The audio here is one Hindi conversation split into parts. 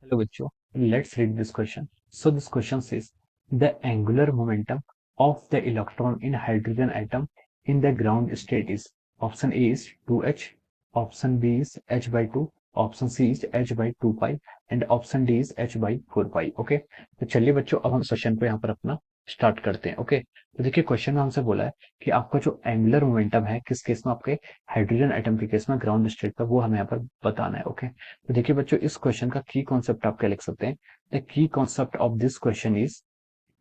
Hello बच्चों, let's read this question. So this question says the angular momentum of the electron in hydrogen atom in the ground state is option A is 2h, option B is h by 2, option C is h by 2 pi and option D is h by 4 pi. Okay, तो चलिए बच्चों अब हम क्वेश्चन को यहाँ पर अपना स्टार्ट करते हैं. ओके, तो देखिए क्वेश्चन में हमसे बोला है कि आपका जो एंगुलर मोमेंटम है किस केस में, आपके हाइड्रोजन एटम के केस में ग्राउंड स्टेट का, वो हमें यहाँ पर बताना है. ओके, तो देखिए बच्चों इस क्वेश्चन का की कॉन्सेप्ट आप क्या लिख सकते हैं. The key concept of this question is,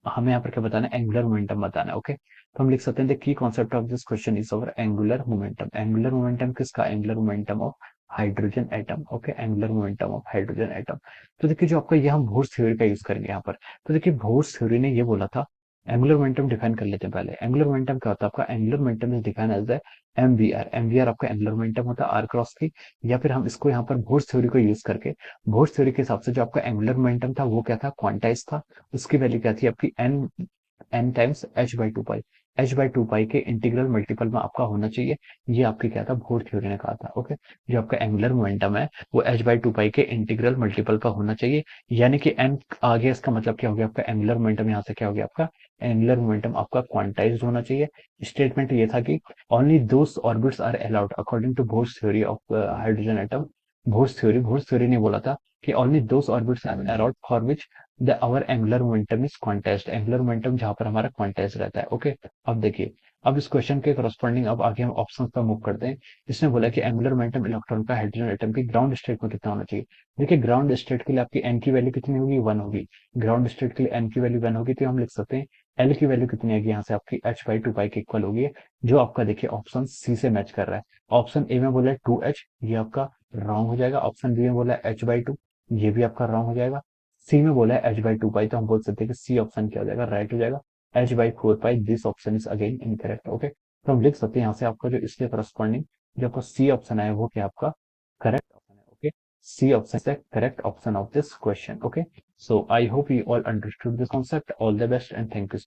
हमें यहाँ पर क्या बताना है, एंगुलर मोमेंटम बताना है. ओके, तो हम लिख सकते हैं the key concept of this question is our angular momentum. Angular momentum किसका, angular momentum of hydrogen atom. Okay, angular momentum of hydrogen atom. तो देखिए जो आपका, ये हम बोर्स थ्योरी का यूज करेंगे यहाँ पर. तो देखिए बोर्स थ्योरी ने ये बोला था, एंगुलर मोमेंटम डिफाइन कर लेते हैं पहले. एंगुलर मोमेंटम क्या होता है आपका, angular momentum is define as the MVR. MVR आपका एंगुलर मोमेंटम होता है आर क्रॉस की, या फिर हम इसको यहाँ पर बोर्स थ्योरी को यूज करके, बोर्स थ्योरी के हिसाब से जो आपका एंगुलर मोमेंटम था वो क्या था, क्वांटाइज था. उसकी वैल्यू क्या थी आपकी, n times h by two pi. H by two pi के इंटीग्रल मल्टीपल में आपका होना चाहिए. ये आपकी क्या था, बोर थ्योरी ने कहा था. ओके, जो आपका एंगुलर मोमेंटम है वो एच बाई टू पाई के इंटीग्रल मल्टीपल का होना चाहिए. यानी कि एन आ गया, इसका मतलब क्या हो गया आपका एंगुलर मोमेंटम, यहाँ से क्या हो गया आपका एंगुलर मोमेंटम आपका क्वांटाइज्ड होना चाहिए. स्टेटमेंट ये था कि only those orbits are allowed according to Bohr's theory of hydrogen atom. Bohr's theory ने बोला था कि only those orbits are allowed for which the our angular momentum is quantised. Angular momentum जहां पर हमारा क्वांटाइज रहता है. ओके, अब देखिए, अब इस क्वेश्चन के करस्पॉन्डिंग अब आगे हम ऑप्शंस पर मूव करते हैं. इसने बोला कि एंगुलर मोमेंटम इलेक्ट्रॉन का हाइड्रोजन एटम की ग्राउंड स्टेट में कितना होना चाहिए. देखिए ग्राउंड स्टेट के लिए आपकी एन की वैल्यू कितनी होगी, 1 होगी. ग्राउंड स्टेट के लिए एन की वैल्यू 1 होगी, तो हम लिख सकते हैं एल की वैल्यू कितनी आएगी, यहाँ से आपकी एच बाई टू पाई के इक्वल होगी, जो आपका देखिए ऑप्शन सी से मैच कर रहा है. ऑप्शन ए में बोला है 2h, ये आपका रॉन्ग हो जाएगा. ऑप्शन बी में बोला है एच बाई टू, ये भी आपका रॉन्ग हो जाएगा. सी में बोला है एच बाई टू पाई, तो हम बोल सकते हैं कि सी ऑप्शन क्या हो जाएगा, राइट हो जाएगा. H by four pi, this option is again incorrect. Okay, तो हम लिख सकते हैं यहाँ से आपका जो इसके करस्पॉन्डिंग जो आपका सी ऑप्शन है वो क्या आपका करेक्ट ऑप्शन है. Okay, C option is the correct option of this question. Okay, so I hope you all understood this concept. All the best and thank you.